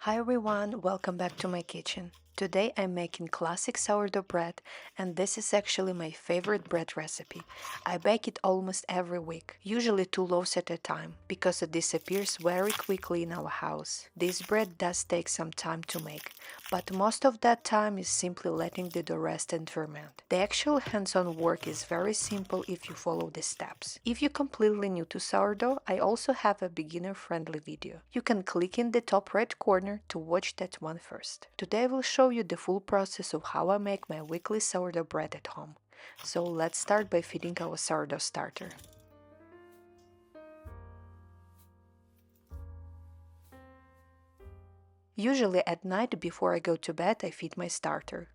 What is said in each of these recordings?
Hi everyone, welcome back to my kitchen. Today I'm making classic sourdough bread, and this is actually my favorite bread recipe. I bake it almost every week, usually 2 loaves at a time, because it disappears very quickly in our house. This bread does take some time to make, but most of that time is simply letting the dough rest and ferment. The actual hands-on work is very simple if you follow the steps. If you're completely new to sourdough, I also have a beginner-friendly video. You can click in the top right corner to watch that one first. Today I will show you the full process of how I make my weekly sourdough bread at home. So let's start by feeding our sourdough starter. Usually at night before I go to bed I feed my starter.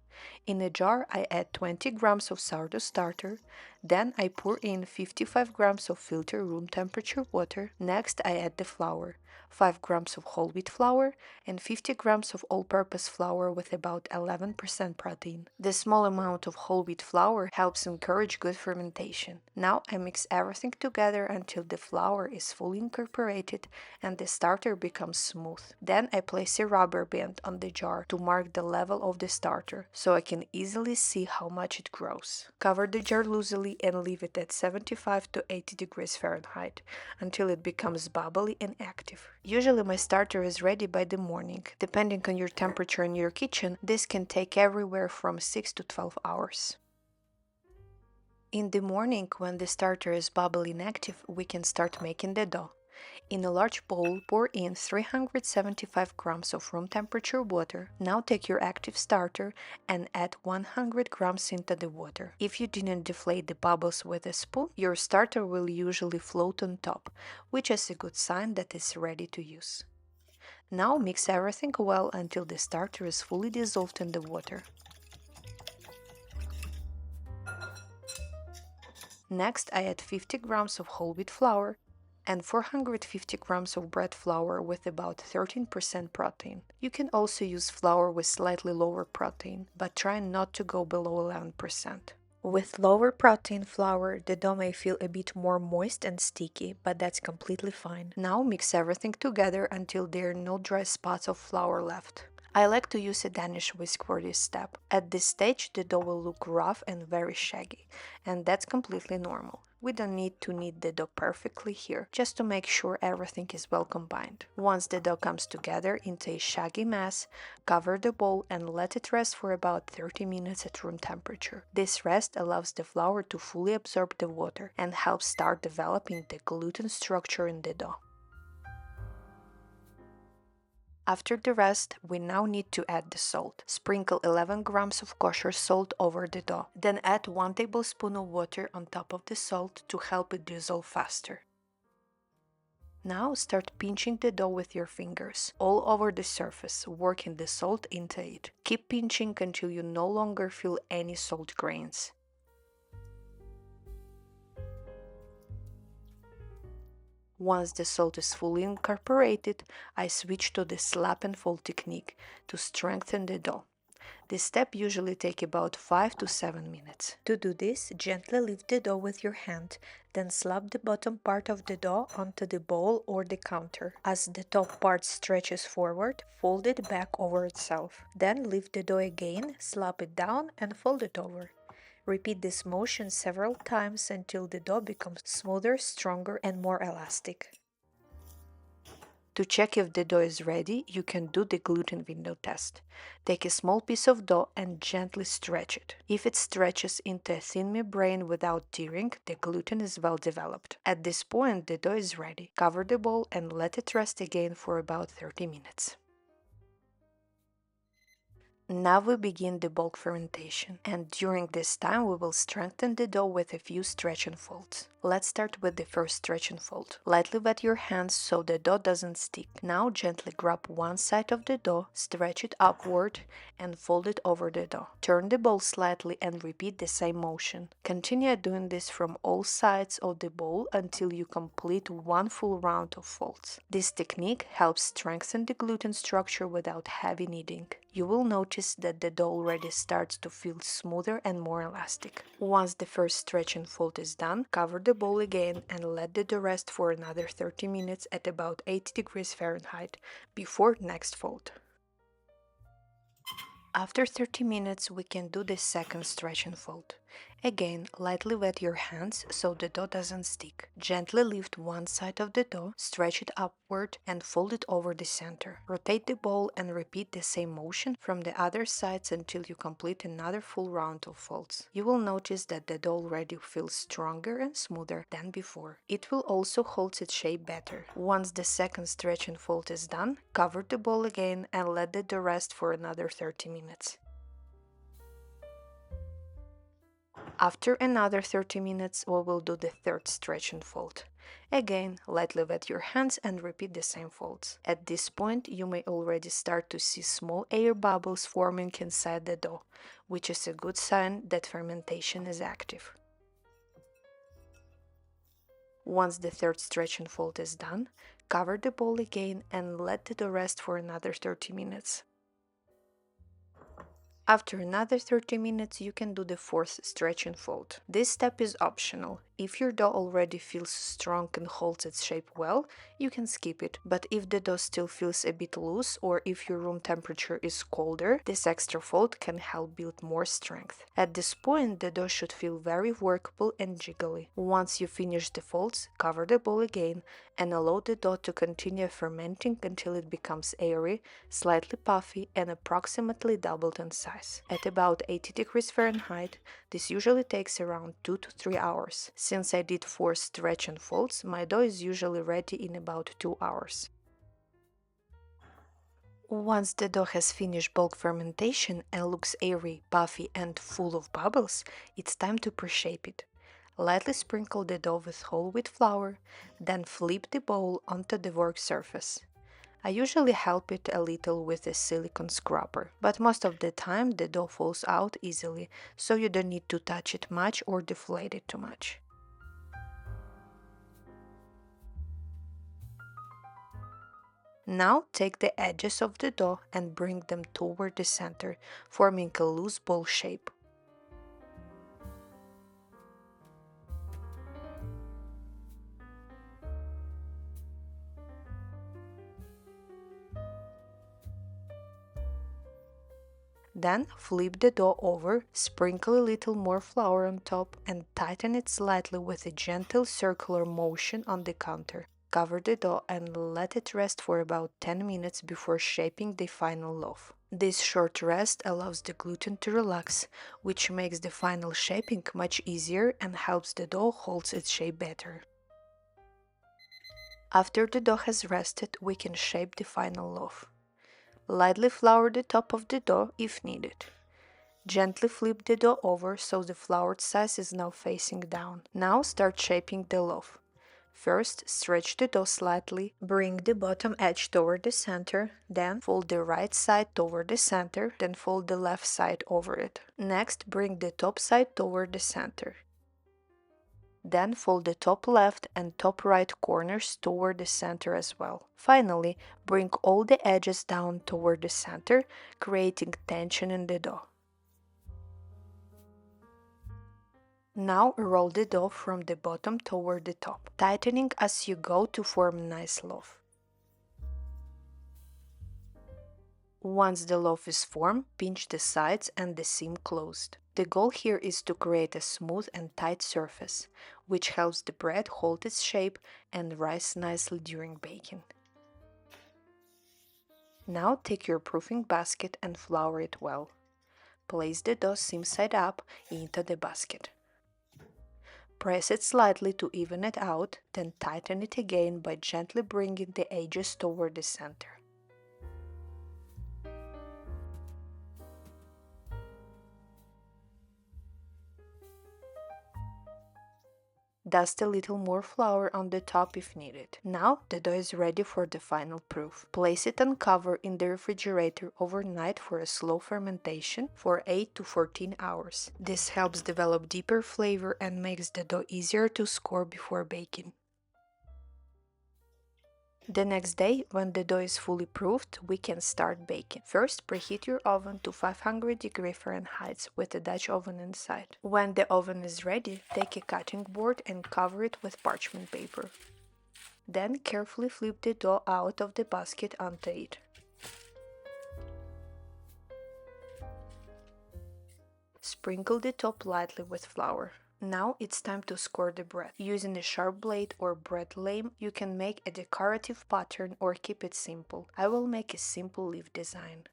In a jar I add 20 grams of sourdough starter, then I pour in 55 grams of filtered room temperature water. Next I add the flour, 5 grams of whole wheat flour and 50 grams of all-purpose flour with about 11% protein. The small amount of whole wheat flour helps encourage good fermentation. Now I mix everything together until the flour is fully incorporated and the starter becomes smooth. Then I place a rubber band on the jar to mark the level of the starter, so I can easily see how much it grows. Cover the jar loosely and leave it at 75 to 80 degrees Fahrenheit until it becomes bubbly and active. Usually my starter is ready by the morning. Depending on your temperature in your kitchen, this can take everywhere from 6 to 12 hours. In the morning, when the starter is bubbly and active, we can start making the dough. In a large bowl, pour in 375 grams of room temperature water. Now take your active starter and add 100 grams into the water. If you didn't deflate the bubbles with a spoon, your starter will usually float on top, which is a good sign that it's ready to use. Now mix everything well until the starter is fully dissolved in the water. Next, I add 50 grams of whole wheat flour and 450 grams of bread flour with about 13% protein. You can also use flour with slightly lower protein, but try not to go below 11%. With lower protein flour, the dough may feel a bit more moist and sticky, but that's completely fine. Now mix everything together until there are no dry spots of flour left. I like to use a Danish whisk for this step. At this stage, the dough will look rough and very shaggy, and that's completely normal. We don't need to knead the dough perfectly here, just to make sure everything is well combined. Once the dough comes together into a shaggy mass, cover the bowl and let it rest for about 30 minutes at room temperature. This rest allows the flour to fully absorb the water and helps start developing the gluten structure in the dough. After the rest, we now need to add the salt. Sprinkle 11 grams of kosher salt over the dough. Then add 1 tablespoon of water on top of the salt to help it dissolve faster. Now start pinching the dough with your fingers all over the surface, working the salt into it. Keep pinching until you no longer feel any salt grains. Once the salt is fully incorporated, I switch to the slap and fold technique to strengthen the dough. This step usually takes about 5 to 7 minutes. To do this, gently lift the dough with your hand, then slap the bottom part of the dough onto the bowl or the counter. As the top part stretches forward, fold it back over itself. Then lift the dough again, slap it down and fold it over. Repeat this motion several times until the dough becomes smoother, stronger, and more elastic. To check if the dough is ready, you can do the gluten window test. Take a small piece of dough and gently stretch it. If it stretches into a thin membrane without tearing, the gluten is well developed. At this point, the dough is ready. Cover the bowl and let it rest again for about 30 minutes. Now we begin the bulk fermentation, and during this time we will strengthen the dough with a few stretch and folds. Let's start with the first stretch and fold. Lightly wet your hands so the dough doesn't stick. Now gently grab one side of the dough, stretch it upward and fold it over the dough. Turn the bowl slightly and repeat the same motion. Continue doing this from all sides of the bowl until you complete one full round of folds. This technique helps strengthen the gluten structure without heavy kneading. You will notice that the dough already starts to feel smoother and more elastic. Once the first stretch and fold is done, cover the bowl again and let the dough rest for another 30 minutes at about 80 degrees Fahrenheit before next fold. After 30 minutes, we can do the second stretch and fold. Again, lightly wet your hands so the dough doesn't stick. Gently lift one side of the dough, stretch it upward, and fold it over the center. Rotate the bowl and repeat the same motion from the other sides until you complete another full round of folds. You will notice that the dough already feels stronger and smoother than before. It will also hold its shape better. Once the second stretch and fold is done, cover the bowl again and let the dough rest for another 30 minutes. After another 30 minutes, we will do the third stretch and fold. Again, lightly wet your hands and repeat the same folds. At this point, you may already start to see small air bubbles forming inside the dough, which is a good sign that fermentation is active. Once the third stretch and fold is done, cover the bowl again and let the dough rest for another 30 minutes. After another 30 minutes, you can do the fourth stretch and fold. This step is optional. If your dough already feels strong and holds its shape well, you can skip it. But if the dough still feels a bit loose or if your room temperature is colder, this extra fold can help build more strength. At this point, the dough should feel very workable and jiggly. Once you finish the folds, cover the bowl again and allow the dough to continue fermenting until it becomes airy, slightly puffy, and approximately doubled in size. At about 80 degrees Fahrenheit, this usually takes around 2 to 3 hours. Since I did 4 stretch and folds, my dough is usually ready in about 2 hours. Once the dough has finished bulk fermentation and looks airy, puffy, and full of bubbles, it's time to pre-shape it. Lightly sprinkle the dough with whole wheat flour, then flip the bowl onto the work surface. I usually help it a little with a silicone scrubber, but most of the time the dough falls out easily, so you don't need to touch it much or deflate it too much. Now take the edges of the dough and bring them toward the center, forming a loose ball shape. Then flip the dough over, sprinkle a little more flour on top, and tighten it slightly with a gentle circular motion on the counter. Cover the dough and let it rest for about 10 minutes before shaping the final loaf. This short rest allows the gluten to relax, which makes the final shaping much easier and helps the dough hold its shape better. After the dough has rested, we can shape the final loaf. Lightly flour the top of the dough if needed. Gently flip the dough over so the floured side is now facing down. Now start shaping the loaf. First, stretch the dough slightly, bring the bottom edge toward the center, then fold the right side toward the center, then fold the left side over it. Next, bring the top side toward the center. Then fold the top left and top right corners toward the center as well. Finally, bring all the edges down toward the center, creating tension in the dough. Now roll the dough from the bottom toward the top, tightening as you go to form a nice loaf. Once the loaf is formed, pinch the sides and the seam closed. The goal here is to create a smooth and tight surface, which helps the bread hold its shape and rise nicely during baking. Now take your proofing basket and flour it well. Place the dough seam side up into the basket. Press it slightly to even it out, then tighten it again by gently bringing the edges toward the center. Dust a little more flour on the top if needed. Now the dough is ready for the final proof. Place it on cover in the refrigerator overnight for a slow fermentation for 8 to 14 hours. This helps develop deeper flavor and makes the dough easier to score before baking. The next day, when the dough is fully proofed, we can start baking. First, preheat your oven to 500 degrees Fahrenheit with a Dutch oven inside. When the oven is ready, take a cutting board and cover it with parchment paper. Then carefully flip the dough out of the basket onto it. Sprinkle the top lightly with flour. Now it's time to score the bread. Using a sharp blade or bread lame, you can make a decorative pattern or keep it simple. I will make a simple leaf design.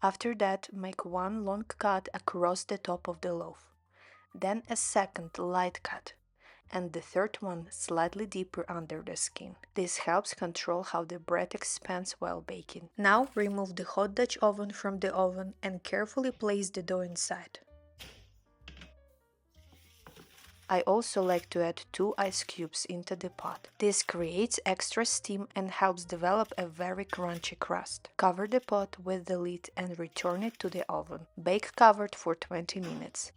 After that, make one long cut across the top of the loaf, then a second light cut, and the third one slightly deeper under the skin. This helps control how the bread expands while baking. Now remove the hot Dutch oven from the oven and carefully place the dough inside. I also like to add 2 ice cubes into the pot. This creates extra steam and helps develop a very crunchy crust. Cover the pot with the lid and return it to the oven. Bake covered for 20 minutes.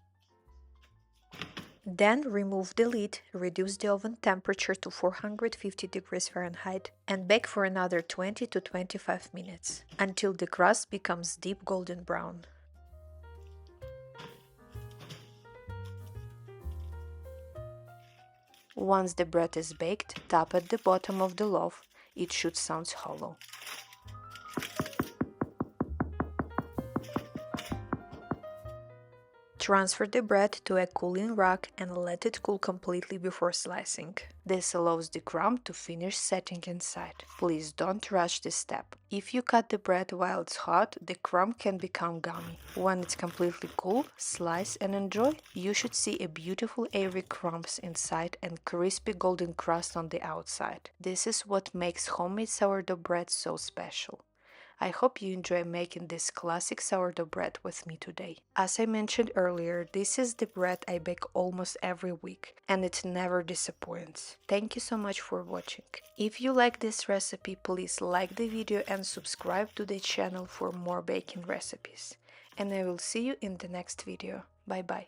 Then remove the lid, reduce the oven temperature to 450 degrees Fahrenheit and bake for another 20 to 25 minutes until the crust becomes deep golden brown. Once the bread is baked, tap at the bottom of the loaf. It should sound hollow. Transfer the bread to a cooling rack and let it cool completely before slicing. This allows the crumb to finish setting inside. Please don't rush this step. If you cut the bread while it's hot, the crumb can become gummy. When it's completely cool, slice and enjoy. You should see a beautiful airy crumbs inside and crispy golden crust on the outside. This is what makes homemade sourdough bread so special. I hope you enjoy making this classic sourdough bread with me today. As I mentioned earlier, this is the bread I bake almost every week, and it never disappoints. Thank you so much for watching. If you like this recipe, please like the video and subscribe to the channel for more baking recipes. And I will see you in the next video. Bye bye.